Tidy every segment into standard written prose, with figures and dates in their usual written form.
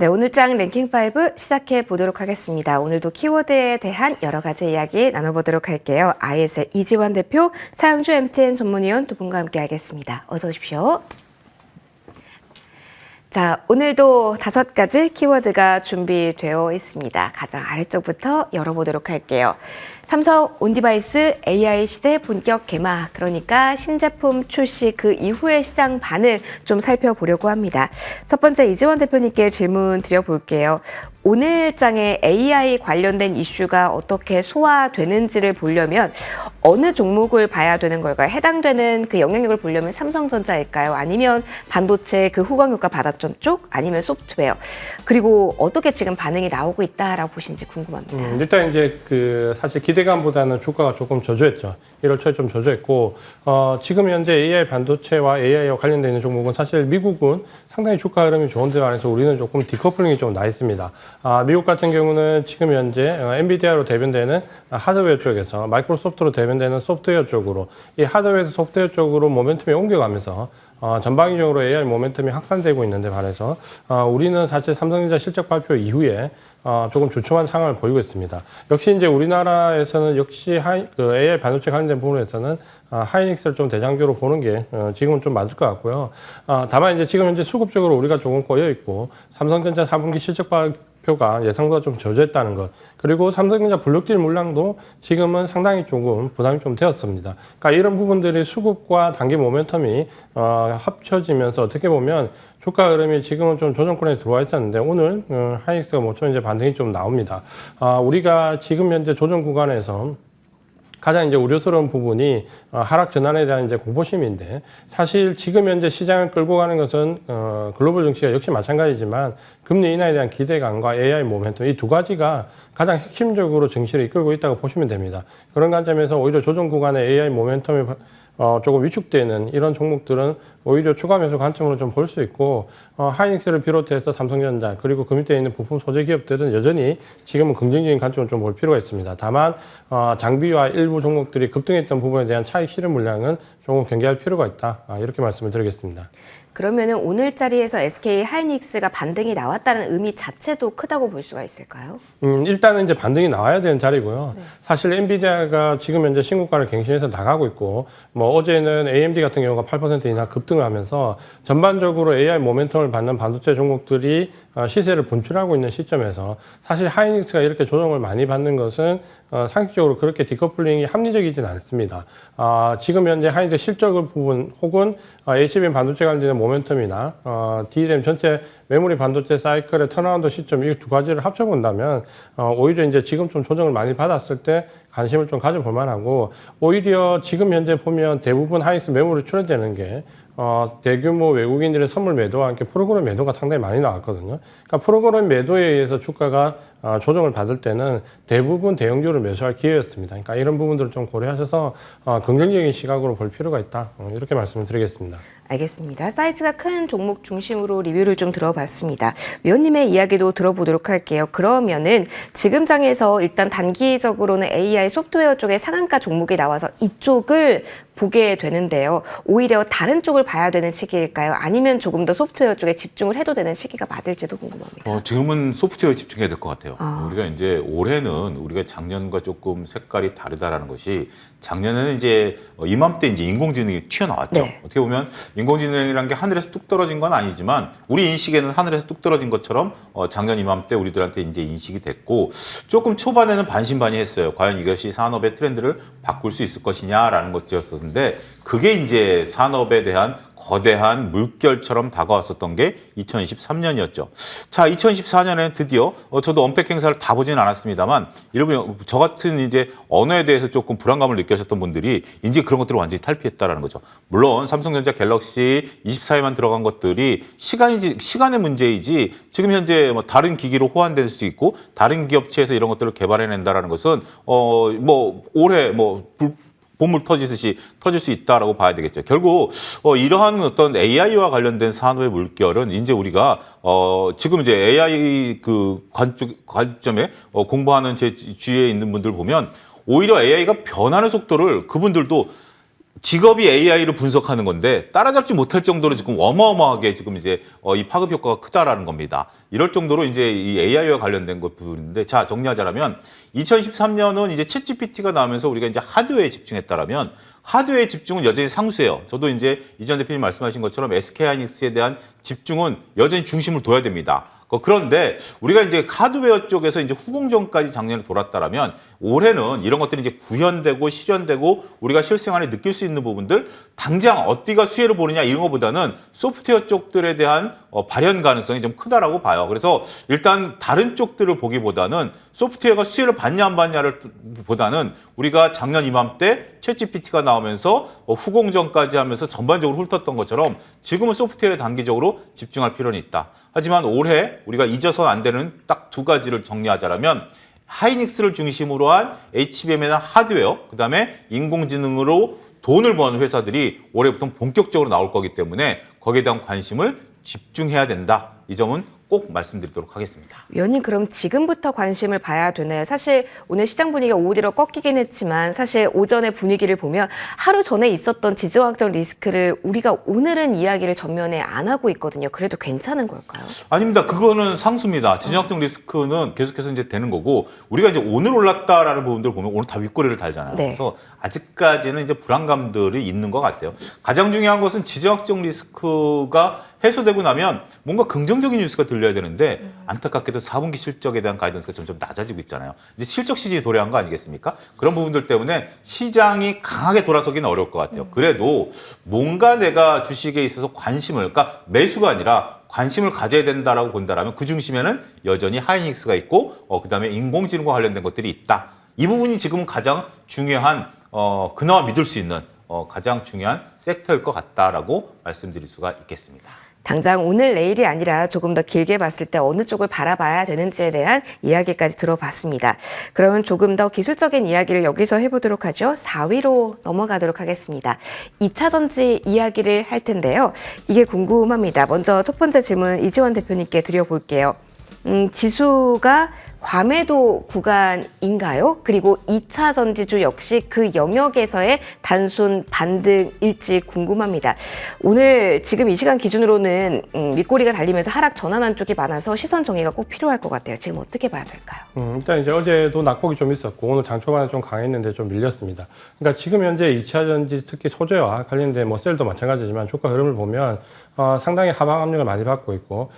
네, 오늘 장 랭킹 5 시작해 보도록 하겠습니다. 오늘도 키워드에 대한 여러 가지 이야기 나눠보도록 할게요. IS의 이지원 대표, 차영주 MTN 전문위원 두 분과 함께 하겠습니다. 어서 오십시오. 자, 오늘도 5가지 키워드가 준비되어 있습니다. 가장 아래쪽부터 열어보도록 할게요. 삼성 온디바이스 AI 시대 본격 개막, 그러니까 신제품 출시 그 이후의 시장 반응 좀 살펴보려고 합니다. 첫 번째 이지원 대표님께 질문 드려볼게요. 오늘 장에 AI 관련된 이슈가 어떻게 소화되는지를 보려면 어느 종목을 봐야 되는 걸까요? 해당되는 그 영향력을 보려면 삼성전자일까요? 아니면 반도체 그 후광 효과 받았던 쪽? 아니면 소프트웨어? 그리고 어떻게 지금 반응이 나오고 있다라고 보시는지 궁금합니다. 일단 이제 사실 기대감보다는 주가가 조금 저조했죠. 1월 초에 좀 저조했고, 지금 현재 AI 반도체와 AI와 관련되어 있는 종목은 사실 미국은 상당히 주가 흐름이 좋은데 반해서 우리는 조금 디커플링이 좀 나 있습니다. 미국 같은 경우는 지금 현재 엔비디아로 대변되는 하드웨어 쪽에서 마이크로소프트로 대변되는 소프트웨어 쪽으로 이 하드웨어 소프트웨어 쪽으로 모멘텀이 옮겨가면서 전방위적으로 AI 모멘텀이 확산되고 있는데 반해서 우리는 사실 삼성전자 실적 발표 이후에 조금 주춤한 상황을 보이고 있습니다. 역시 이제 우리나라에서는 역시 AI 반도체 관련된 부분에서는 하이닉스를 좀 대장주로 보는 게 지금은 좀 맞을 것 같고요. 다만 이제 지금 현재 수급적으로 우리가 조금 꼬여 있고 삼성전자 4분기 실적 발표가 예상보다 좀 저조했다는 것. 그리고 삼성전자 블록딜 물량도 지금은 상당히 조금 부담이 좀 되었습니다. 그러니까 이런 부분들이 수급과 단기 모멘텀이 합쳐지면서 어떻게 보면 주가 흐름이 지금은 좀 조정권에 들어와 있었는데 오늘 하이닉스가 모처럼 이제 반등이 좀 나옵니다. 우리가 지금 현재 조정 구간에서 가장 이제 우려스러운 부분이 하락 전환에 대한 이제 공포심인데 사실 지금 현재 시장을 끌고 가는 것은 글로벌 증시가 역시 마찬가지지만 금리 인하에 대한 기대감과 AI 모멘텀 이 두 가지가 가장 핵심적으로 증시를 이끌고 있다고 보시면 됩니다. 그런 관점에서 오히려 조정 구간에 AI 모멘텀이 조금 위축되는 이런 종목들은 오히려 추가 매수 관점으로 좀 볼 수 있고 하이닉스를 비롯해서 삼성전자 그리고 그 밑에 있는 부품 소재 기업들은 여전히 지금은 긍정적인 관점을 좀 볼 필요가 있습니다. 다만 장비와 일부 종목들이 급등했던 부분에 대한 차익 실현 물량은 조금 경계할 필요가 있다. 이렇게 말씀을 드리겠습니다. 그러면은 오늘 자리에서 SK 하이닉스가 반등이 나왔다는 의미 자체도 크다고 볼 수가 있을까요? 일단은 이제 반등이 나와야 되는 자리고요. 네. 사실 엔비디아가 지금 현재 신고가를 갱신해서 나가고 있고, 어제는 AMD 같은 경우가 8% 이상 급등을 하면서 전반적으로 AI 모멘텀을 받는 반도체 종목들이 시세를 분출하고 있는 시점에서 사실 하이닉스가 이렇게 조정을 많이 받는 것은 상식적으로 그렇게 디커플링이 합리적이진 않습니다. 지금 현재 하이닉스 실적을 부분 혹은 HBM 반도체 관련된 모멘텀이나 DRAM 전체 메모리 반도체 사이클의 턴어라운드 시점 이 두 가지를 합쳐본다면 오히려 이제 지금 좀 조정을 많이 받았을 때 관심을 좀 가져볼 만하고 오히려 지금 현재 보면 대부분 하이닉스 매물이 출현되는 게 대규모 외국인들의 선물 매도와 함께 프로그램 매도가 상당히 많이 나왔거든요. 그러니까 프로그램 매도에 의해서 주가가 조정을 받을 때는 대부분 대형주를 매수할 기회였습니다. 그러니까 이런 부분들을 좀 고려하셔서 긍정적인 시각으로 볼 필요가 있다. 이렇게 말씀을 드리겠습니다. 알겠습니다. 사이즈가 큰 종목 중심으로 리뷰를 좀 들어봤습니다. 위원님의 이야기도 들어보도록 할게요. 그러면은 지금 장에서 일단 단기적으로는 AI 소프트웨어 쪽에 상한가 종목이 나와서 이쪽을 보게 되는데요. 오히려 다른 쪽을 봐야 되는 시기일까요? 아니면 조금 더 소프트웨어 쪽에 집중을 해도 되는 시기가 맞을지도 궁금합니다. 지금은 소프트웨어에 집중해야 될 것 같아요. 우리가 이제 올해는 우리가 작년과 조금 색깔이 다르다라는 것이 작년에는 이제 이맘때 이제 인공지능이 튀어나왔죠. 네. 어떻게 보면 인공지능이라는 게 하늘에서 뚝 떨어진 건 아니지만 우리 인식에는 하늘에서 뚝 떨어진 것처럼 작년 이맘때 우리들한테 이제 인식이 됐고 조금 초반에는 반신반의했어요. 과연 이것이 산업의 트렌드를 바꿀 수 있을 것이냐라는 것이었었는데 그게 이제 산업에 대한 거대한 물결처럼 다가왔었던 게 2023년이었죠. 자, 2024년에는 드디어 저도 언팩 행사를 다 보진 않았습니다만 여러분 저 같은 이제 언어에 대해서 조금 불안감을 느끼셨던 분들이 이제 그런 것들을 완전히 탈피했다라는 거죠. 물론 삼성전자 갤럭시 24에만 들어간 것들이 시간의 문제이지 지금 현재 뭐 다른 기기로 호환될 수도 있고 다른 기업체에서 이런 것들을 개발해낸다라는 것은 올해 보물 터지듯이 터질 수 있다라고 봐야 되겠죠. 결국 이러한 어떤 AI와 관련된 산업의 물결은 이제 우리가 지금 이제 AI 그 관점에 공부하는 제 주위에 있는 분들 보면 오히려 AI가 변하는 속도를 그분들도 직업이 AI로 분석하는 건데 따라잡지 못할 정도로 지금 어마어마하게 지금 이제 이 파급 효과가 크다라는 겁니다. 이럴 정도로 이제 이 AI와 관련된 것 부분인데, 자, 정리하자면 2013년은 이제 챗GPT가 나오면서 우리가 이제 하드웨어에 집중했다라면 하드웨어의 집중은 여전히 상수예요. 저도 이제 이전 대표님 말씀하신 것처럼 SK하이닉스에 대한 집중은 여전히 중심을 둬야 됩니다. 그런데 우리가 이제 하드웨어 쪽에서 이제 후공정까지 작년에 돌았다라면 올해는 이런 것들이 이제 구현되고 실현되고 우리가 실생활에 느낄 수 있는 부분들, 당장 어디가 수혜를 보느냐 이런 것보다는 소프트웨어 쪽들에 대한 발현 가능성이 좀 크다라고 봐요. 그래서 일단 다른 쪽들을 보기보다는 소프트웨어가 수혜를 받냐 안 받냐를 보다는 우리가 작년 이맘때 챗GPT가 나오면서 후공정까지 하면서 전반적으로 훑었던 것처럼 지금은 소프트웨어에 단기적으로 집중할 필요는 있다. 하지만 올해 우리가 잊어서는 안 되는 딱 두 가지를 정리하자면 하이닉스를 중심으로 한 HBM에 대한 하드웨어, 그다음에 인공지능으로 돈을 버는 회사들이 올해부터 본격적으로 나올 거기 때문에 거기에 대한 관심을 집중해야 된다. 이 점은 꼭 말씀드리도록 하겠습니다. 위원님, 그럼 지금부터 관심을 봐야 되나요? 사실 오늘 시장 분위기가 오히려 꺾이긴 했지만 사실 오전의 분위기를 보면 하루 전에 있었던 지정학적 리스크를 우리가 오늘은 이야기를 전면에 안 하고 있거든요. 그래도 괜찮은 걸까요? 아닙니다. 그거는 상수입니다. 지정학적 리스크는 계속해서 이제 되는 거고, 우리가 이제 오늘 올랐다라는 부분들을 보면 오늘 다 윗꼬리를 달잖아요. 네. 그래서 아직까지는 이제 불안감들이 있는 것 같아요. 가장 중요한 것은 지정학적 리스크가 해소되고 나면 뭔가 긍정적인 뉴스가 들려야 되는데 안타깝게도 4분기 실적에 대한 가이던스가 점점 낮아지고 있잖아요. 이제 실적 시즌이 도래한 거 아니겠습니까? 그런 부분들 때문에 시장이 강하게 돌아서기는 어려울 것 같아요. 그래도 뭔가 내가 주식에 있어서 관심을, 그러니까 매수가 아니라 관심을 가져야 된다라고 본다라면 그 중심에는 여전히 하이닉스가 있고 그다음에 인공지능과 관련된 것들이 있다. 이 부분이 지금은 가장 중요한 그나마 믿을 수 있는 가장 중요한 섹터일 것 같다라고 말씀드릴 수가 있겠습니다. 당장 오늘 내일이 아니라 조금 더 길게 봤을 때 어느 쪽을 바라봐야 되는지에 대한 이야기까지 들어봤습니다. 그러면 조금 더 기술적인 이야기를 여기서 해보도록 하죠. 4위로 넘어가도록 하겠습니다. 2차 전지 이야기를 할 텐데요. 이게 궁금합니다. 먼저 첫 번째 질문 이지원 대표님께 드려볼게요. 지수가 과매도 구간인가요? 그리고 2차 전지주 역시 그 영역에서의 단순 반등일지 궁금합니다. 오늘 지금 이 시간 기준으로는 윗꼬리가 달리면서 하락 전환한 쪽이 많아서 시선 정리가 꼭 필요할 것 같아요. 지금 어떻게 봐야 될까요? 일단 이제 어제도 낙폭이 좀 있었고 오늘 장 초반에 좀 강했는데 좀 밀렸습니다. 그러니까 지금 현재 2차 전지 특히 소재와 관련된 뭐 셀도 마찬가지지만 주가 흐름을 보면 상당히 하방 압력을 많이 받고 있고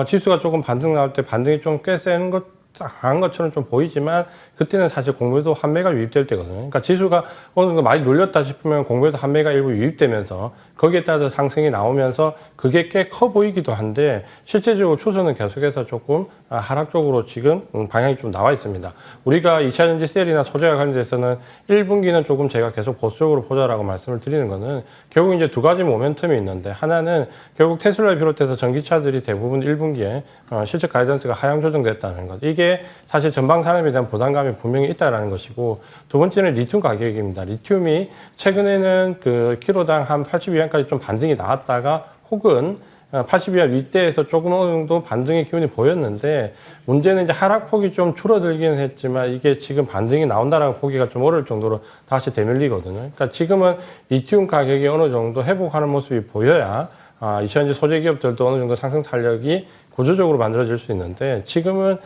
지수가 조금 반등 나올 때 반등이 좀 꽤 센 것 강한 것처럼 좀 보이지만 그때는 사실 공매도 한매가 유입될 때거든요. 그러니까 지수가 어느 정도 많이 눌렸다 싶으면 공매도 한매가 일부 유입되면서 거기에 따라서 상승이 나오면서 그게 꽤 커 보이기도 한데 실제적으로 추세는 계속해서 조금 하락 쪽으로 지금 방향이 좀 나와 있습니다. 우리가 2차 전지 셀이나 소재와 관련돼서는 1분기는 조금 제가 계속 보수적으로 보자라고 말씀을 드리는 거는 결국 이제 두 가지 모멘텀이 있는데 하나는 결국 테슬라를 비롯해서 전기차들이 대부분 1분기에 실적 가이던스가 하향 조정됐다는 것. 이게 사실 전방 산업에 대한 부담감이 분명히 있다라는 것이고 두 번째는 리튬 가격입니다. 리튬이 최근에는 그 키로당 한 80위안까지 좀 반등이 나왔다가 혹은 80위안 윗대에서 조금 어느 정도 반등의 기운이 보였는데 문제는 이제 하락폭이 좀 줄어들기는 했지만 이게 지금 반등이 나온다라고 보기가 좀 어려울 정도로 다시 되밀리거든요. 그러니까 지금은 리튬 가격이 어느 정도 회복하는 모습이 보여야 2차 전지 소재 기업들도 어느 정도 상승 탄력이 구조적으로 만들어질 수 있는데 지금은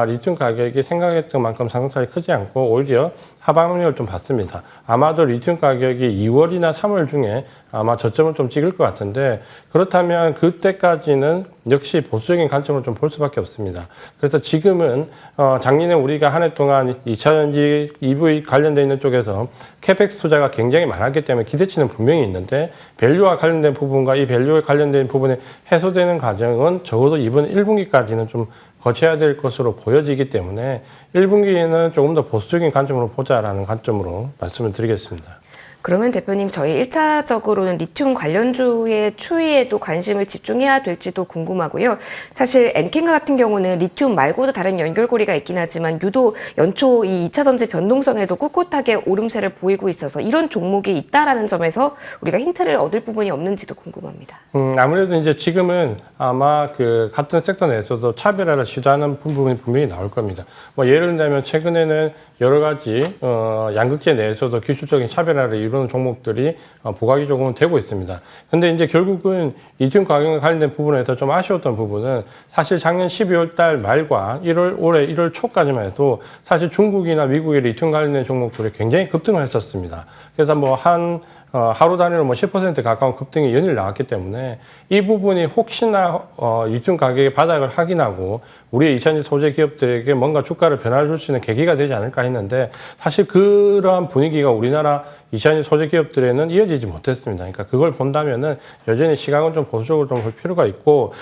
리튬 가격이 생각했던 만큼 상승폭이 크지 않고 오히려 하방 압력을 좀 받습니다. 아마도 리튬 가격이 2월이나 3월 중에 아마 저점을 좀 찍을 것 같은데 그렇다면 그때까지는 역시 보수적인 관점으로 좀 볼 수밖에 없습니다. 그래서 지금은 작년에 우리가 한 해 동안 2차 전지 EV 관련돼 있는 쪽에서 캐펙스 투자가 굉장히 많았기 때문에 기대치는 분명히 있는데 밸류와 관련된 부분과 이 밸류에 관련된 부분이 해소되는 과정은 적어도 이번 1분기까지는 좀 거쳐야 될 것으로 보여지기 때문에 1분기에는 조금 더 보수적인 관점으로 보자라는 관점으로 말씀을 드리겠습니다. 그러면 대표님, 저희 1차적으로는 리튬 관련주의 추이에도 관심을 집중해야 될지도 궁금하고요. 사실 엔켄가 같은 경우는 리튬 말고도 다른 연결고리가 있긴 하지만 유독 연초 이 2차 전지 변동성에도 꿋꿋하게 오름세를 보이고 있어서 이런 종목이 있다라는 점에서 우리가 힌트를 얻을 부분이 없는지도 궁금합니다. 아무래도 이제 지금은 아마 그 같은 섹터 내에서도 차별화를 시도하는 부분이 분명히 나올 겁니다. 뭐 예를 들면 최근에는 여러 가지 양극재 내에서도 기술적인 차별화를 이루는 종목들이 부각이 조금 되고 있습니다. 근데 이제 결국은 리튬 가격과 관련된 부분에서 좀 아쉬웠던 부분은 사실 작년 12월 달 말과 올해 1월 초까지만 해도 사실 중국이나 미국의 리튬 관련된 종목들이 굉장히 급등을 했었습니다. 그래서 하루 단위로 10% 가까운 급등이 연일 나왔기 때문에 이 부분이 혹시나 리튬 가격의 바닥을 확인하고 우리의 이차전지 소재 기업들에게 뭔가 주가를 변화를 줄 수 있는 계기가 되지 않을까 했는데 사실 그러한 분위기가 우리나라 이차전지 소재 기업들에는 이어지지 못했습니다. 그러니까 그걸 본다면은 여전히 시각은 좀 보수적으로 좀 볼 필요가 있고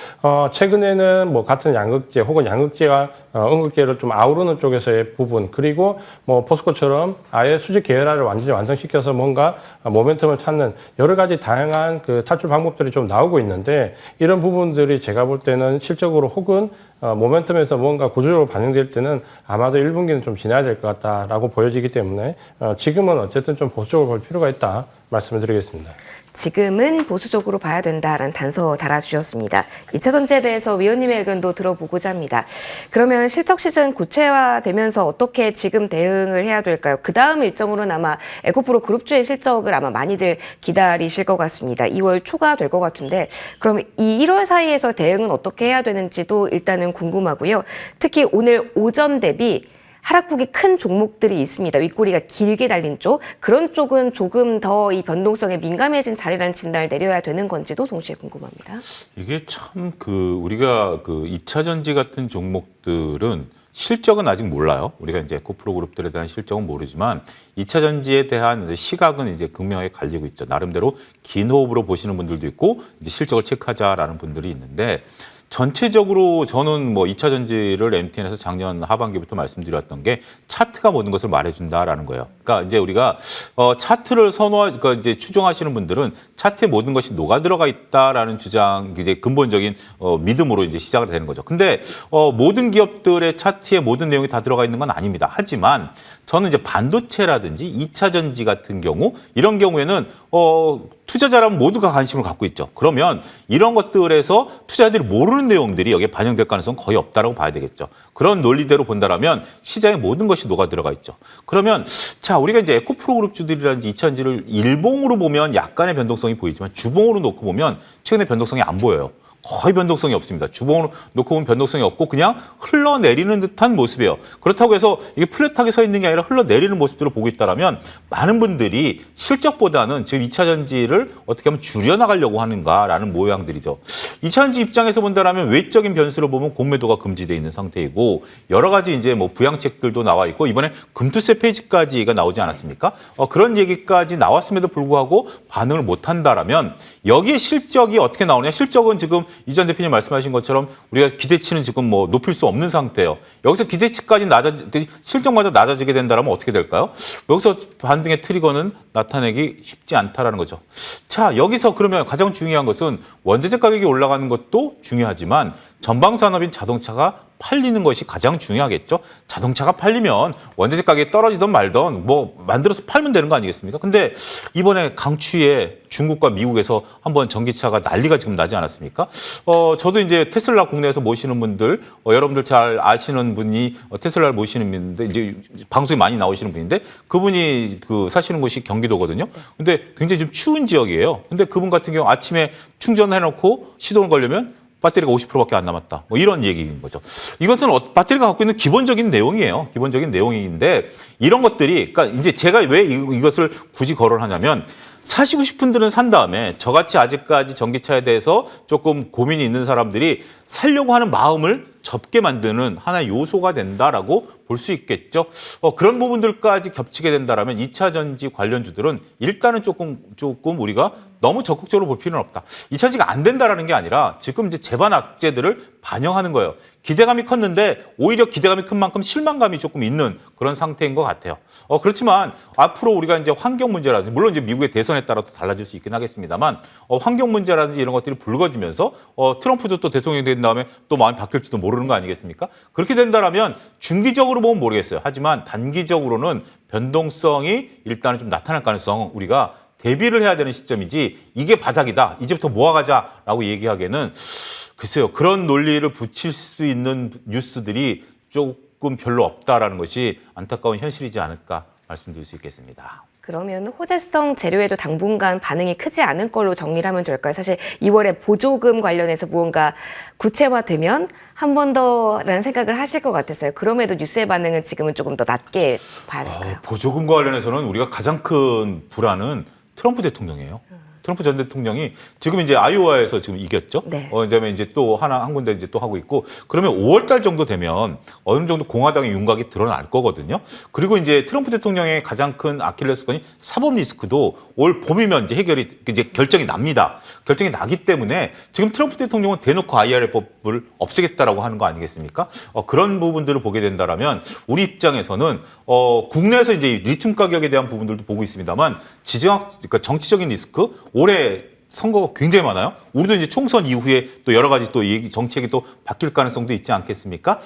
최근에는 뭐 같은 양극재 혹은 양극재와 음극재를 좀 아우르는 쪽에서의 부분 그리고 뭐 포스코처럼 아예 수직 계열화를 완전히 완성시켜서 뭔가 모멘텀을 찾는 여러 가지 다양한 그 탈출 방법들이 좀 나오고 있는데 이런 부분들이 제가 볼 때는 실적으로 혹은 모멘텀에서 뭔가 구조적으로 반영될 때는 아마도 1분기는 좀 지나야 될 것 같다라고 보여지기 때문에 지금은 어쨌든 좀 보수적으로 볼 필요가 있다 말씀을 드리겠습니다. 지금은 보수적으로 봐야 된다라는 단서 달아주셨습니다. 2차 전지에 대해서 위원님의 의견도 들어보고자 합니다. 그러면 실적 시즌 구체화되면서 어떻게 지금 대응을 해야 될까요? 그 다음 일정으로는 아마 에코프로 그룹주의 실적을 아마 많이들 기다리실 것 같습니다. 2월 초가 될 것 같은데 그럼 이 1월 사이에서 대응은 어떻게 해야 되는지도 일단은 궁금하고요. 특히 오늘 오전 대비 하락폭이 큰 종목들이 있습니다. 윗꼬리가 길게 달린 쪽. 그런 쪽은 조금 더 이 변동성에 민감해진 자리라는 진단을 내려야 되는 건지도 동시에 궁금합니다. 이게 참 우리가 2차 전지 같은 종목들은 실적은 아직 몰라요. 우리가 이제 에코프로 그룹들에 대한 실적은 모르지만 2차 전지에 대한 시각은 이제 극명하게 갈리고 있죠. 나름대로 긴 호흡으로 보시는 분들도 있고 이제 실적을 체크하자라는 분들이 있는데 전체적으로 저는 뭐 2차 전지를 MTN에서 작년 하반기부터 말씀드렸던 게 차트가 모든 것을 말해준다라는 거예요. 그러니까 이제 우리가 차트를 그러니까 이제 추종하시는 분들은 차트에 모든 것이 녹아 들어가 있다라는 주장, 이제 근본적인 믿음으로 이제 시작을 되는 거죠. 근데 모든 기업들의 차트에 모든 내용이 다 들어가 있는 건 아닙니다. 하지만 저는 이제 반도체라든지 2차 전지 같은 경우 이런 경우에는 투자자라면 모두가 관심을 갖고 있죠. 그러면 이런 것들에서 투자자들이 모르는 내용들이 여기에 반영될 가능성은 거의 없다라고 봐야 되겠죠. 그런 논리대로 본다라면 시장에 모든 것이 녹아 들어가 있죠. 그러면 자, 우리가 이제 에코프로 그룹주들이라든지 2차 전지를 일봉으로 보면 약간의 변동성이 보이지만 주봉으로 놓고 보면 최근에 변동성이 안 보여요. 거의 변동성이 없습니다. 주봉으로 놓고 보면 변동성이 없고 그냥 흘러내리는 듯한 모습이에요. 그렇다고 해서 이게 플랫하게 서 있는 게 아니라 흘러내리는 모습들을 보고 있다면 많은 분들이 실적보다는 지금 2차 전지를 어떻게 하면 줄여나가려고 하는가라는 모양들이죠. 2차 전지 입장에서 본다면 외적인 변수를 보면 공매도가 금지되어 있는 상태이고 여러 가지 이제 뭐 부양책들도 나와 있고 이번에 금투세 폐지까지가 나오지 않았습니까? 그런 얘기까지 나왔음에도 불구하고 반응을 못 한다라면 여기에 실적이 어떻게 나오냐? 실적은 지금 이전 대표님 말씀하신 것처럼 우리가 기대치는 지금 뭐 높일 수 없는 상태예요. 여기서 기대치까지 실적마저 낮아지게 된다면 어떻게 될까요? 여기서 반등의 트리거는 나타내기 쉽지 않다라는 거죠. 자, 여기서 그러면 가장 중요한 것은 원자재 가격이 올라가는 것도 중요하지만 전방 산업인 자동차가 팔리는 것이 가장 중요하겠죠. 자동차가 팔리면 원자재 가격이 떨어지든 말든 뭐 만들어서 팔면 되는 거 아니겠습니까? 근데 이번에 강추위에 중국과 미국에서 한번 전기차가 난리가 지금 나지 않았습니까? 저도 이제 테슬라 국내에서 모시는 분들, 여러분들 잘 아시는 분이 테슬라를 모시는 분인데 이제 방송에 많이 나오시는 분인데 그분이 사시는 곳이 경기도거든요. 근데 굉장히 좀 추운 지역이에요. 근데 그분 같은 경우 아침에 충전해놓고 시동을 걸려면 배터리가 50%밖에 안 남았다. 뭐 이런 얘기인 거죠. 이것은 배터리가 갖고 있는 기본적인 내용이에요. 기본적인 내용인데 이런 것들이 그러니까 이제 제가 왜 이것을 굳이 거론하냐면 사시고 싶은 분들은 산 다음에 저같이 아직까지 전기차에 대해서 조금 고민이 있는 사람들이 살려고 하는 마음을 접게 만드는 하나의 요소가 된다라고 볼 수 있겠죠. 그런 부분들까지 겹치게 된다라면 2차 전지 관련주들은 일단은 조금 우리가 너무 적극적으로 볼 필요는 없다. 2차 전지가 안 된다라는 게 아니라 지금 이제 재반 악재들을 반영하는 거예요. 기대감이 컸는데 오히려 기대감이 큰 만큼 실망감이 조금 있는 그런 상태인 것 같아요. 그렇지만 앞으로 우리가 이제 환경 문제라든지 물론 이제 미국의 대선에 따라서 달라질 수 있긴 하겠습니다만 환경 문제라든지 이런 것들이 불거지면서 트럼프도 또 대통령이 된 다음에 또 마음이 바뀔지도 모르는 거 아니겠습니까? 그렇게 된다라면 중기적으로 보면 모르겠어요. 하지만 단기적으로는 변동성이 일단은 좀 나타날 가능성 우리가 대비를 해야 되는 시점이지 이게 바닥이다. 이제부터 모아가자라고 얘기하기에는 글쎄요. 그런 논리를 붙일 수 있는 뉴스들이 조금 별로 없다라는 것이 안타까운 현실이지 않을까 말씀드릴 수 있겠습니다. 그러면 호재성 재료에도 당분간 반응이 크지 않을 걸로 정리를 하면 될까요? 사실 2월에 보조금 관련해서 무언가 구체화되면 한 번 더라는 생각을 하실 것 같았어요. 그럼에도 뉴스의 반응은 지금은 조금 더 낮게 봐야 될까요? 보조금과 관련해서는 우리가 가장 큰 불안은 트럼프 대통령이에요. 트럼프 전 대통령이 지금 이제 아이오와에서 지금 이겼죠. 네. 그다음에 이제 또 한 군데 이제 또 하고 있고, 그러면 5월달 정도 되면 어느 정도 공화당의 윤곽이 드러날 거거든요. 그리고 이제 트럼프 대통령의 가장 큰 아킬레스건이 사법 리스크도 올 봄이면 이제 해결이 이제 결정이 납니다. 결정이 나기 때문에 지금 트럼프 대통령은 대놓고 IRA법을 없애겠다라고 하는 거 아니겠습니까? 그런 부분들을 보게 된다라면 우리 입장에서는 국내에서 이제 리튬 가격에 대한 부분들도 보고 있습니다만 그러니까 정치적인 리스크, 올해 선거가 굉장히 많아요. 우리도 이제 총선 이후에 또 여러 가지 또 정책이 또 바뀔 가능성도 있지 않겠습니까?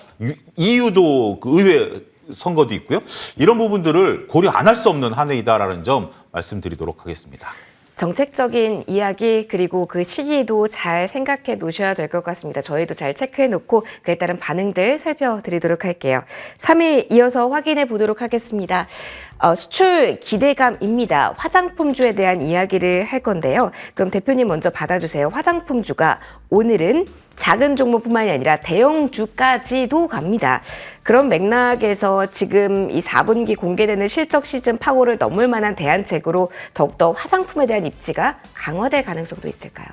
EU도 그 의회 선거도 있고요. 이런 부분들을 고려 안 할 수 없는 한 해이다라는 점 말씀드리도록 하겠습니다. 정책적인 이야기 그리고 그 시기도 잘 생각해 놓으셔야 될 것 같습니다. 저희도 잘 체크해 놓고 그에 따른 반응들 살펴드리도록 할게요. 3위 이어서 확인해 보도록 하겠습니다. 수출 기대감입니다. 화장품주에 대한 이야기를 할 건데요. 그럼 대표님 먼저 받아주세요. 화장품주가 오늘은 작은 종목뿐만이 아니라 대형주까지도 갑니다. 그런 맥락에서 지금 이 4분기 공개되는 실적 시즌 파고를 넘을 만한 대안책으로 더욱더 화장품에 대한 입지가 강화될 가능성도 있을까요?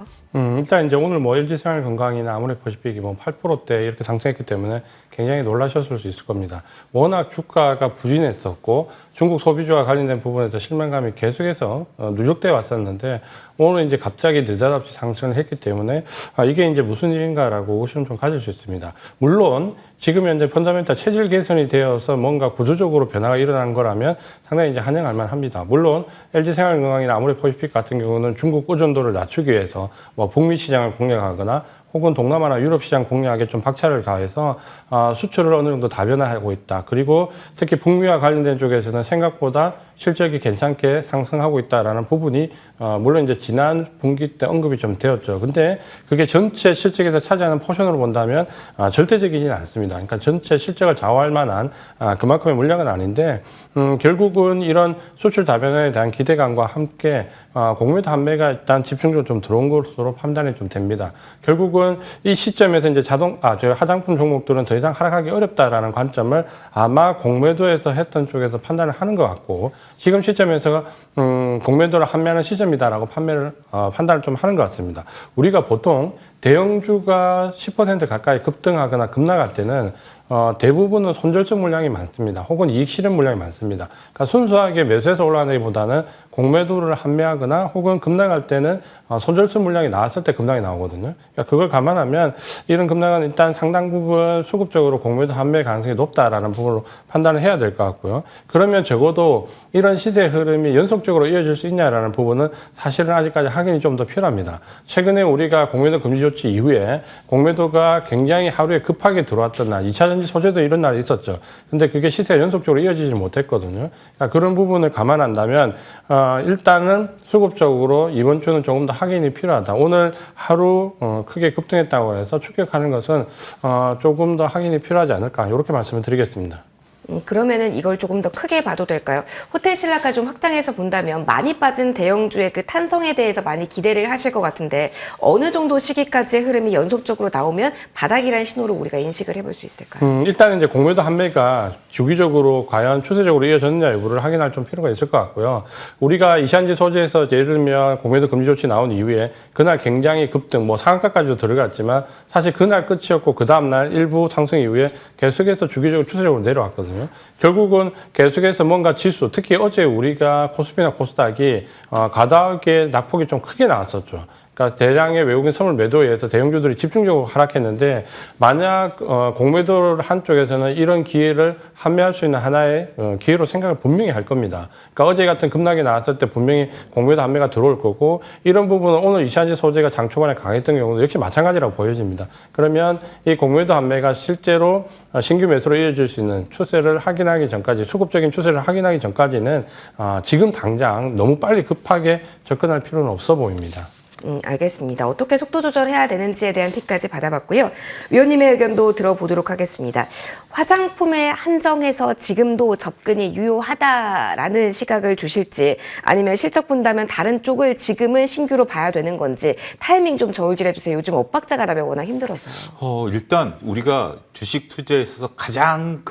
일단 이제 오늘 뭐 LG생활건강이나 아모레퍼시픽이 뭐 8%대 이렇게 상승했기 때문에 굉장히 놀라셨을 수 있을 겁니다. 워낙 주가가 부진했었고 중국 소비주와 관련된 부분에서 실망감이 계속해서 누적돼 왔었는데 오늘 이제 갑자기 느닷없이 상승을 했기 때문에 이게 이제 무슨 일인가라고 의심을 좀 가질 수 있습니다. 물론 지금 현재 펀더멘탈 체질 개선이 되어서 뭔가 구조적으로 변화가 일어난 거라면 상당히 이제 환영할 만합니다. 물론 LG생활건강이나 아모레퍼시픽 같은 경우는 중국 의존도를 낮추기 위해서 뭐 북미 시장을 공략하거나 혹은 동남아나 유럽 시장 공략에 좀 박차를 가해서 수출을 어느 정도 다변화하고 있다. 그리고 특히 북미와 관련된 쪽에서는 생각보다 실적이 괜찮게 상승하고 있다라는 부분이 물론 이제 지난 분기 때 언급이 좀 되었죠. 근데 그게 전체 실적에서 차지하는 포션으로 본다면 절대적이지는 않습니다. 그러니까 전체 실적을 좌우할 만한 그만큼의 물량은 아닌데 결국은 이런 수출 다변화에 대한 기대감과 함께 공매도 판매가 일단 집중적으로 좀 들어온 것으로 판단이 좀 됩니다. 결국은 이 시점에서 이제 화장품 종목들은 더 이상 하락하기 어렵다라는 관점을 아마 공매도에서 했던 쪽에서 판단을 하는 것 같고 지금 시점에서 공매도를 판매하는 시점이다라고 판단을 좀 하는 것 같습니다. 우리가 보통 대형주가 10% 가까이 급등하거나 급락할 때는 대부분은 손절적 물량이 많습니다. 혹은 이익 실현 물량이 많습니다. 그러니까 순수하게 매수해서 올라가기보다는 공매도를 판매하거나 혹은 급락할 때는 손절적 물량이 나왔을 때 급락이 나오거든요. 그러니까 그걸 감안하면 이런 급락은 일단 상당 부분 수급적으로 공매도 판매 가능성이 높다라는 부분으로 판단을 해야 될 것 같고요. 그러면 적어도 이런 시세 흐름이 연속적으로 이어질 수 있냐라는 부분은 사실은 아직까지 확인이 좀 더 필요합니다. 최근에 우리가 공매도 금지 조치 이후에 공매도가 굉장히 하루에 급하게 들어왔던 날, 2차전지 소재도 이런 날이 있었죠. 근데 그게 시세가 연속적으로 이어지지 못했거든요. 그러니까 그런 부분을 감안한다면 일단은 수급적으로 이번 주는 조금 더 확인이 필요하다. 오늘 하루 크게 급등했다고 해서 추격하는 것은 조금 더 확인이 필요하지 않을까 이렇게 말씀을 드리겠습니다. 그러면은 이걸 조금 더 크게 봐도 될까요? 호텔 신라가 좀 확장해서 본다면 많이 빠진 대형주의 그 탄성에 대해서 많이 기대를 하실 것 같은데 어느 정도 시기까지의 흐름이 연속적으로 나오면 바닥이라는 신호로 우리가 인식을 해볼 수 있을까요? 일단은 이제 공매도 판매가 주기적으로 과연 추세적으로 이어졌느냐 여부를 확인할 좀 필요가 있을 것 같고요. 우리가 이시안지 소재에서 예를 들면 공매도 금지 조치 나온 이후에 그날 굉장히 급등, 뭐 상한가까지도 들어갔지만 사실 그날 끝이었고 그 다음날 일부 상승 이후에 계속해서 주기적으로 추세적으로 내려왔거든요. 결국은 계속해서 뭔가 지수, 특히 어제 우리가 코스피나 코스닥이 가닥의 낙폭이 좀 크게 나왔었죠. 그러니까 대량의 외국인 선물 매도에 의해서 대형주들이 집중적으로 하락했는데 만약 공매도를 한 쪽에서는 이런 기회를 판매할 수 있는 하나의 기회로 생각을 분명히 할 겁니다. 그러니까 어제 같은 급락이 나왔을 때 분명히 공매도 판매가 들어올 거고 이런 부분은 오늘 이시안지 소재가 장 초반에 강했던 경우도 역시 마찬가지라고 보여집니다. 그러면 이 공매도 판매가 실제로 신규 매수로 이어질 수 있는 추세를 확인하기 전까지 수급적인 추세를 확인하기 전까지는 지금 당장 너무 빨리 급하게 접근할 필요는 없어 보입니다. 알겠습니다. 어떻게 속도 조절해야 되는지에 대한 팁까지 받아봤고요. 위원님의 의견도 들어보도록 하겠습니다. 화장품에 한정해서 지금도 접근이 유효하다라는 시각을 주실지 아니면 실적 본다면 다른 쪽을 지금은 신규로 봐야 되는 건지 타이밍 좀 저울질해 주세요. 요즘 엇박자가 나면 워낙 힘들어서요. 일단 우리가 주식 투자에 있어서 가장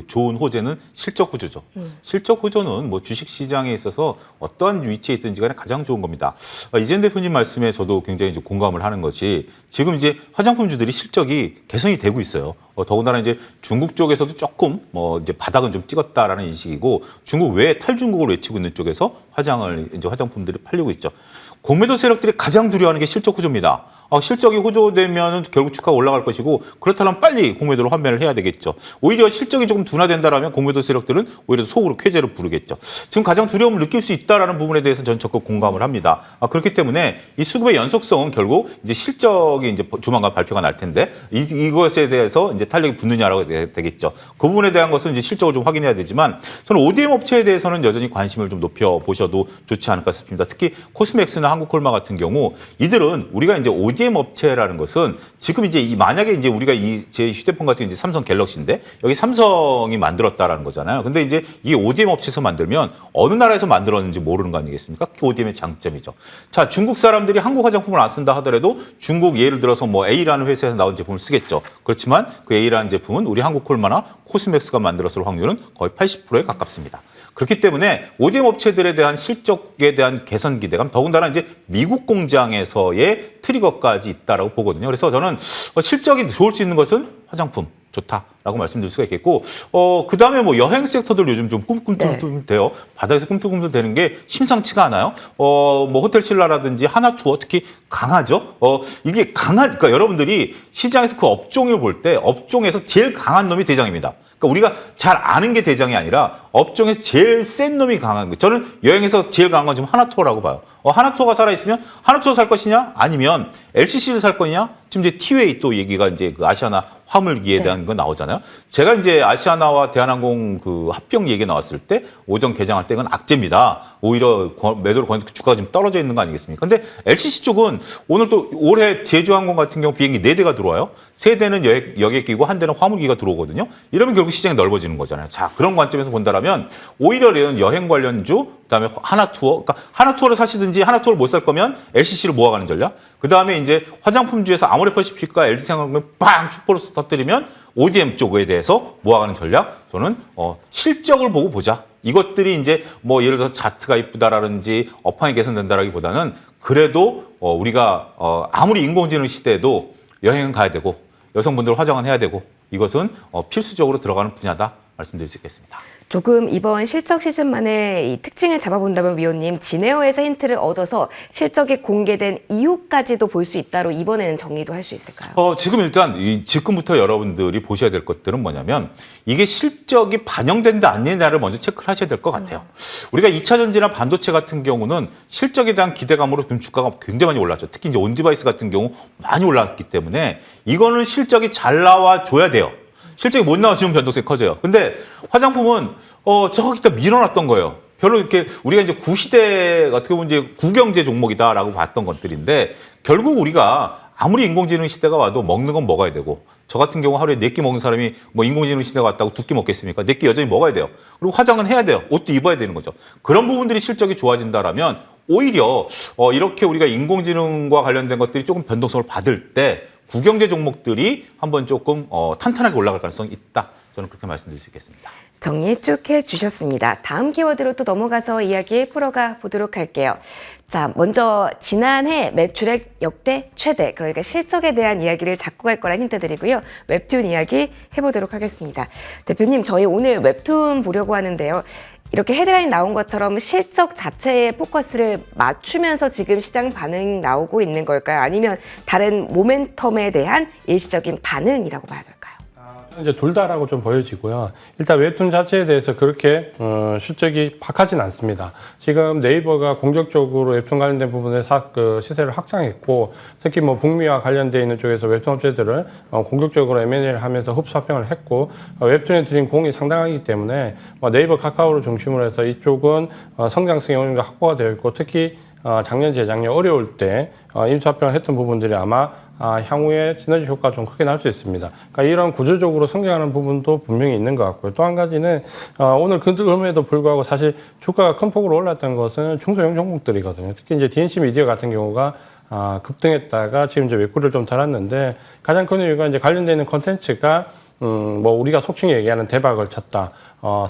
좋은 호재는 실적 호조죠. 실적 호조는 뭐 주식 시장에 있어서 어떠한 위치에 있든지 간에 가장 좋은 겁니다. 이재현 대표님 말씀에 저도 굉장히 이제 공감을 하는 것이 지금 이제 화장품주들이 실적이 개선이 되고 있어요. 더군다나 이제 중국 쪽에서도 조금 이제 바닥은 좀 찍었다라는 인식이고 중국 외에 탈중국을 외치고 있는 쪽에서 화장품들이 팔리고 있죠. 공매도 세력들이 가장 두려워하는 게 실적 호조입니다. 실적이 호조되면 결국 주가가 올라갈 것이고 그렇다면 빨리 공매도로 환매를 해야 되겠죠. 오히려 실적이 조금 둔화된다라면 공매도 세력들은 오히려 속으로 쾌재를 부르겠죠. 지금 가장 두려움을 느낄 수 있다라는 부분에 대해서 저는 적극 공감을 합니다. 그렇기 때문에 이 수급의 연속성은 결국 이제 실적이 이제 조만간 발표가 날 텐데 이것에 대해서 이제 탄력이 붙느냐라고 되겠죠. 그 부분에 대한 것은 이제 실적을 좀 확인해야 되지만 저는 ODM 업체에 대해서는 여전히 관심을 좀 높여 보셔도 좋지 않을까 싶습니다. 특히 코스맥스나 한국콜마 같은 경우 이들은 우리가 이제 ODM 업체라는 것은 지금 이제 만약에 이제 우리가 제 휴대폰 같은 게 이제 삼성 갤럭시인데 여기 삼성이 만들었다라는 거잖아요. 근데 이제 이 ODM 업체에서 만들면 어느 나라에서 만들었는지 모르는 거 아니겠습니까? 그게 ODM의 장점이죠. 자, 중국 사람들이 한국 화장품을 안 쓴다 하더라도 중국 예를 들어서 뭐 A라는 회사에서 나온 제품을 쓰겠죠. 그렇지만 그 A라는 제품은 우리 한국콜마나 코스맥스가 만들었을 확률은 거의 80%에 가깝습니다. 그렇기 때문에 ODM 업체들에 대한 실적에 대한 개선 기대감, 더군다나 이제 미국 공장에서의 트리거까지 있다라고 보거든요. 그래서 저는 실적이 좋을 수 있는 것은 화장품 좋다라고 말씀드릴 수가 있겠고, 그 다음에 뭐 여행 섹터들 요즘 좀 꿈틀꿈틀 돼요. 바닥에서 꿈틀꿈틀 되는 게 심상치가 않아요. 뭐 호텔 신라라든지 하나투어 특히 강하죠. 이게 그러니까 여러분들이 시장에서 그 업종을 볼 때 업종에서 제일 강한 놈이 대장입니다. 그러니까 우리가 잘 아는 게 대장이 아니라 업종에서 제일 센 놈이 강한 거예요. 저는 여행에서 제일 강한 건 지금 하나투어라고 봐요. 하나투어가 살아있으면 하나투어 살 것이냐 아니면 LCC를 살 거냐 지금 이제 티웨이 또 얘기가 이제 그 아시아나 화물기에 대한 거 나오잖아요. 제가 이제 아시아나와 대한항공 그 합병 얘기 나왔을 때 오전 개장할 때 그건 악재입니다. 오히려 매도로 주가가 지금 떨어져 있는 거 아니겠습니까? 근데 LCC 쪽은 오늘 또 올해 제주항공 같은 경우 비행기 4대가 들어와요. 3대는 여객기고 1대는 화물기가 들어오거든요. 이러면 결국 시장이 넓어지는 거잖아요. 자, 그런 관점에서 본다라면 오히려 여행 관련주 그다음에 하나투어, 그러니까 하나투어를 사시든지 하나투어를 못 살 거면 LCC를 모아가는 전략. 그다음에 이제 화장품주에서 아모레퍼시픽과 LG생활금을 빵 슈퍼로스 터뜨리면 ODM 쪽에 대해서 모아가는 전략. 저는 실적을 보고 보자. 이것들이 이제 뭐 예를 들어서 차트가 이쁘다라든지 업황이 개선된다라기보다는 그래도 우리가 아무리 인공지능 시대에도 여행은 가야 되고 여성분들 화장은 해야 되고 이것은 필수적으로 들어가는 분야다 말씀드릴 수 있겠습니다. 조금 이번 실적 시즌만의 이 특징을 잡아본다면 위원님, 진에어에서 힌트를 얻어서 실적이 공개된 이후까지도 볼 수 있다로 이번에는 정리도 할 수 있을까요? 지금 일단 지금부터 여러분들이 보셔야 될 것들은 뭐냐면 이게 실적이 반영된다 안 되냐를 먼저 체크를 하셔야 될 것 같아요. 우리가 2차 전지나 반도체 같은 경우는 실적에 대한 기대감으로 지금 주가가 굉장히 많이 올랐죠. 특히 이제 온디바이스 같은 경우 많이 올랐기 때문에 이거는 실적이 잘 나와줘야 돼요. 실적이 못 나와주면 변동성이 커져요. 근데 화장품은 저기 다 밀어놨던 거예요. 별로 이렇게 우리가 이제 구시대 어떻게 보면 이제 구경제 종목이다라고 봤던 것들인데 결국 우리가 아무리 인공지능 시대가 와도 먹는 건 먹어야 되고 저 같은 경우 하루에 4끼 먹는 사람이 뭐 인공지능 시대가 왔다고 2끼 먹겠습니까? 4끼 여전히 먹어야 돼요. 그리고 화장은 해야 돼요. 옷도 입어야 되는 거죠. 그런 부분들이 실적이 좋아진다라면 오히려 이렇게 우리가 인공지능과 관련된 것들이 조금 변동성을 받을 때 구경제 종목들이 한번 조금 탄탄하게 올라갈 가능성이 있다. 저는 그렇게 말씀드릴 수 있겠습니다. 정리 쭉 해주셨습니다. 다음 키워드로 또 넘어가서 이야기 풀어가 보도록 할게요. 자, 먼저 지난해 매출액 역대 최대, 그러니까 실적에 대한 이야기를 잡고 갈 거란 힌트 드리고요. 웹툰 이야기 해보도록 하겠습니다. 대표님, 저희 오늘 웹툰 보려고 하는데요. 이렇게 헤드라인 나온 것처럼 실적 자체에 포커스를 맞추면서 지금 시장 반응이 나오고 있는 걸까요? 아니면 다른 모멘텀에 대한 일시적인 반응이라고 봐야 될까요? 이제 둘 다라고 좀 보여지고요. 일단 웹툰 자체에 대해서 그렇게 실적이 박하진 않습니다. 지금 네이버가 공격적으로 웹툰 관련된 부분에 시세를 확장했고, 특히 뭐 북미와 관련되어 있는 쪽에서 웹툰 업체들을 공격적으로 M&A를 하면서 흡수 합병을 했고, 웹툰에 들인 공이 상당하기 때문에 네이버 카카오를 중심으로 해서 이쪽은 성장성이 어느 정도 확보가 되어 있고, 특히 작년, 재작년 어려울 때 임수합병을 했던 부분들이 아마 향후에 시너지 효과가 좀 크게 날 수 있습니다. 그러니까 이런 구조적으로 성장하는 부분도 분명히 있는 것 같고요. 또 한 가지는 오늘 그럼에도 불구하고 사실 주가가 큰 폭으로 올랐던 것은 중소형 종목들이거든요. 특히 이제 DNC 미디어 같은 경우가 급등했다가 지금 이제 외구를 좀 달았는데 가장 큰 이유가 이제 관련되어 있는 콘텐츠가 뭐 우리가 속칭 얘기하는 대박을 쳤다.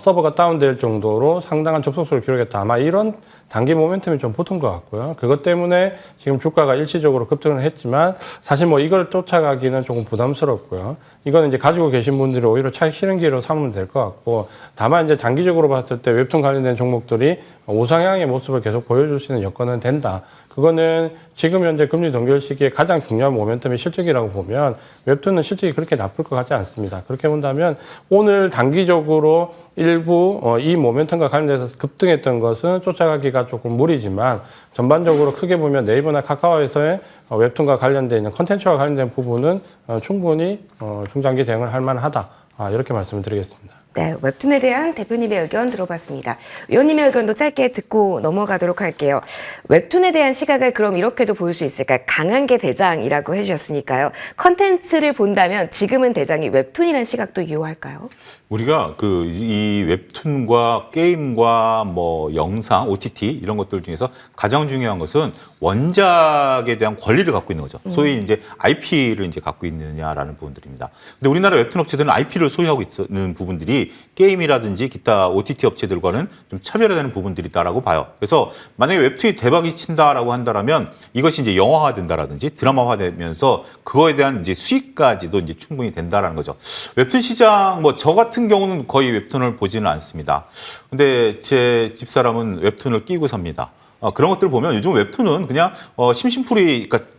서버가 다운될 정도로 상당한 접속수를 기록했다. 아마 이런 단기 모멘텀이 좀 붙은 것 같고요. 그것 때문에 지금 주가가 일시적으로 급등을 했지만 사실 뭐 이걸 쫓아가기는 조금 부담스럽고요. 이거는 이제 가지고 계신 분들이 오히려 차익 실현 기회로 삼으면 될 것 같고, 다만 이제 장기적으로 봤을 때 웹툰 관련된 종목들이 우상향의 모습을 계속 보여줄 수 있는 여건은 된다. 그거는 지금 현재 금리 동결 시기에 가장 중요한 모멘텀이 실적이라고 보면 웹툰은 실적이 그렇게 나쁠 것 같지 않습니다. 그렇게 본다면 오늘 단기적으로 일부 이 모멘텀과 관련돼서 급등했던 것은 쫓아가기가 조금 무리지만 전반적으로 크게 보면 네이버나 카카오에서의 웹툰과 관련되어 있는 콘텐츠와 관련된 부분은 충분히 중장기 대응을 할 만하다. 이렇게 말씀을 드리겠습니다. 네, 웹툰에 대한 대표님의 의견 들어봤습니다. 위원님의 의견도 짧게 듣고 넘어가도록 할게요. 웹툰에 대한 시각을 그럼 이렇게도 볼 수 있을까요? 강한 게 대장이라고 해주셨으니까요. 컨텐츠를 본다면 지금은 대장이 웹툰이라는 시각도 유효할까요? 우리가 이 웹툰과 게임과 뭐 영상, OTT 이런 것들 중에서 가장 중요한 것은 원작에 대한 권리를 갖고 있는 거죠. 소위 이제 IP를 이제 갖고 있느냐라는 부분들입니다. 근데 우리나라 웹툰 업체들은 IP를 소유하고 있는 부분들이 게임이라든지 기타 OTT 업체들과는 좀 차별화되는 부분들이 있다라고 봐요. 그래서 만약에 웹툰이 대박이 친다라고 한다면 이것이 이제 영화화 된다라든지 드라마화 되면서 그거에 대한 이제 수익까지도 이제 충분히 된다라는 거죠. 웹툰 시장 뭐 저 같은 경우는 거의 웹툰을 보지는 않습니다. 근데 제 집사람은 웹툰을 끼고 삽니다. 그런 것들 보면 요즘 웹툰은 그냥 심심풀이, 그러니까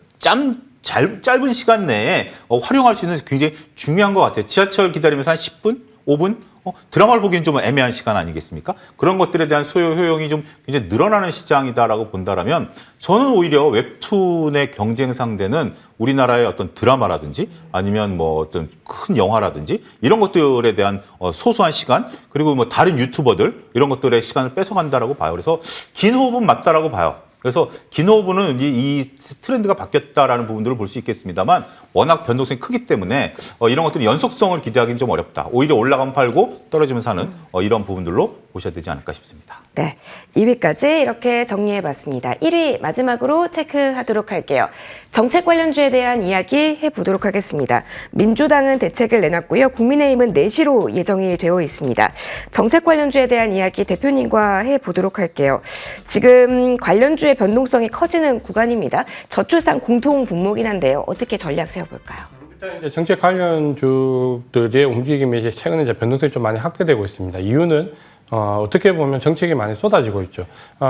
짧은 시간 내에 활용할 수 있는 굉장히 중요한 것 같아요. 지하철 기다리면서 한 10분, 5분 드라마를 보기엔 좀 애매한 시간 아니겠습니까? 그런 것들에 대한 소요 효용이 좀 굉장히 늘어나는 시장이다라고 본다라면 저는 오히려 웹툰의 경쟁 상대는 우리나라의 어떤 드라마라든지 아니면 뭐 어떤 큰 영화라든지 이런 것들에 대한 소소한 시간, 그리고 뭐 다른 유튜버들 이런 것들의 시간을 뺏어간다라고 봐요. 그래서 긴 호흡은 맞다라고 봐요. 그래서 긴 호흡은 이 트렌드가 바뀌었다라는 부분들을 볼 수 있겠습니다만 워낙 변동성이 크기 때문에 이런 것들은 연속성을 기대하기는 좀 어렵다. 오히려 올라가면 팔고 떨어지면 사는 이런 부분들로 보셔야 되지 않을까 싶습니다. 네, 2위까지 이렇게 정리해봤습니다. 1위 마지막으로 체크하도록 할게요. 정책 관련주에 대한 이야기 해보도록 하겠습니다. 민주당은 대책을 내놨고요. 국민의힘은 내시로 예정이 되어 있습니다. 정책 관련주에 대한 이야기 대표님과 해보도록 할게요. 지금 관련주의 변동성이 커지는 구간입니다. 저출산 공통 분모긴 한데요. 어떻게 전략 세워볼까요? 일단 이제 정책 관련주들의 움직임이 이제 최근에 이제 변동성이 좀 많이 확대되고 있습니다. 이유는 어떻게 보면 정책이 많이 쏟아지고 있죠.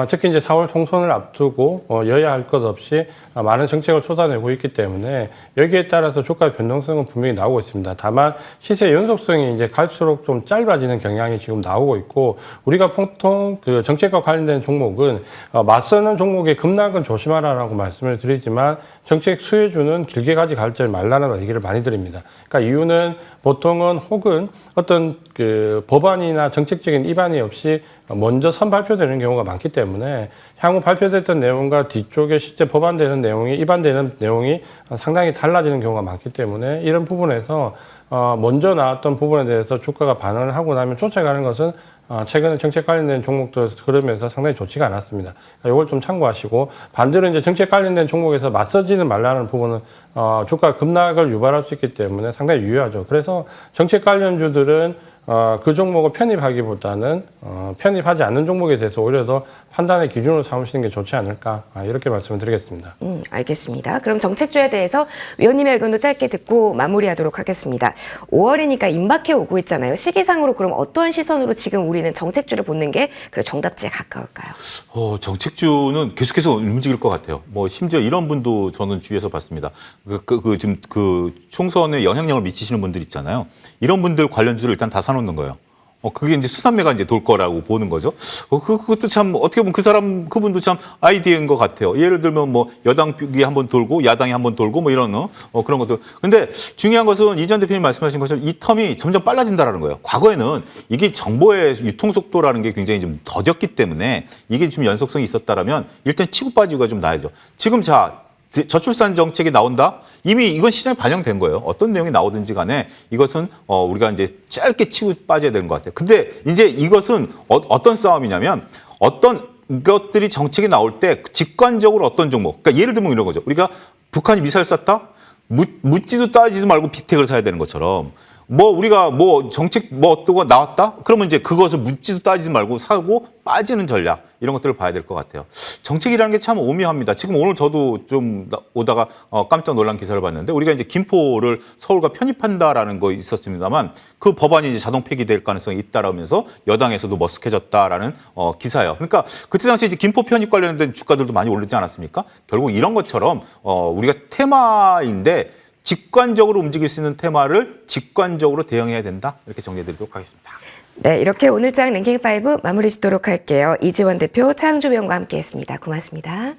특히 이제 4월 총선을 앞두고 여야 할 것 없이 많은 정책을 쏟아내고 있기 때문에 여기에 따라서 주가의 변동성은 분명히 나오고 있습니다. 다만 시세 연속성이 이제 갈수록 좀 짧아지는 경향이 지금 나오고 있고, 우리가 보통 그 정책과 관련된 종목은 맞서는 종목의 급락은 조심하라라고 말씀을 드리지만 정책 수혜주는 길게 가지 말라는 얘기를 많이 드립니다. 그러니까 이유는 보통은 혹은 어떤 그 법안이나 정책적인 입안이 없이 먼저 선발표되는 경우가 많기 때문에 향후 발표됐던 내용과 뒤쪽에 실제 법안되는 내용이, 입안되는 내용이 상당히 달라지는 경우가 많기 때문에 이런 부분에서 먼저 나왔던 부분에 대해서 주가가 반응을 하고 나면 쫓아가는 것은 최근에 정책 관련된 종목들 흐름에서 상당히 좋지가 않았습니다. 이걸 좀 참고하시고, 반대로 이제 정책 관련된 종목에서 맞서지는 말라는 부분은 주가 급락을 유발할 수 있기 때문에 상당히 유효하죠. 그래서 정책 관련주들은 그 종목을 편입하기보다는 편입하지 않는 종목에 대해서 오히려 더 판단의 기준으로 삼으시는 게 좋지 않을까, 이렇게 말씀을 드리겠습니다. 알겠습니다. 그럼 정책주에 대해서 위원님의 의견도 짧게 듣고 마무리하도록 하겠습니다. 5월이니까 임박해 오고 있잖아요. 시기상으로 그럼 어떠한 시선으로 지금 우리는 정책주를 보는 게 정답지에 가까울까요? 정책주는 계속해서 움직일 것 같아요. 뭐 심지어 이런 분도 저는 주위에서 봤습니다. 지금 그 총선에 영향력을 미치시는 분들 있잖아요. 이런 분들 관련주를 일단 다 사놓는 거예요. 그게 이제 순환매가 이제 돌 거라고 보는 거죠. 그것도 참 어떻게 보면 그분도 참 아이디어인 것 같아요. 예를 들면 뭐 여당이 한번 돌고 야당이 한번 돌고 뭐 이런 그런 것들. 근데 중요한 것은 이 전 대표님 말씀하신 것처럼 이 텀이 점점 빨라진다라는 거예요. 과거에는 이게 정보의 유통 속도라는 게 굉장히 좀 더뎠기 때문에 이게 좀 연속성이 있었다라면 일단 치고 빠지기가 좀 나야죠. 지금 저출산 정책이 나온다? 이미 이건 시장에 반영된 거예요. 어떤 내용이 나오든지 간에 이것은 우리가 이제 짧게 치고 빠져야 되는 것 같아요. 근데 이제 이것은 어떤 싸움이냐면 어떤 것들이 정책이 나올 때 직관적으로 어떤 종목, 그러니까 예를 들면 이런 거죠. 우리가 북한이 미사일 쐈다? 묻지도 따지지도 말고 빅텍을 사야 되는 것처럼 우리가 정책 어떠고 나왔다? 그러면 이제 그것을 묻지도 따지지 말고 사고 빠지는 전략 이런 것들을 봐야 될 것 같아요. 정책이라는 게 참 오묘합니다. 지금 오늘 저도 좀 오다가 깜짝 놀란 기사를 봤는데 우리가 이제 김포를 서울과 편입한다라는 거 있었습니다만 그 법안이 이제 자동 폐기될 가능성이 있다라면서 여당에서도 머쓱해졌다라는 기사예요. 그러니까 그때 당시 이제 김포 편입 관련된 주가들도 많이 오르지 않았습니까? 결국 이런 것처럼 우리가 테마인데 직관적으로 움직일 수 있는 테마를 직관적으로 대응해야 된다. 이렇게 정리해드리도록 하겠습니다. 네, 이렇게 오늘장 랭킹5 마무리 짓도록 할게요. 이지원 대표, 차항주 위원과 함께했습니다. 고맙습니다.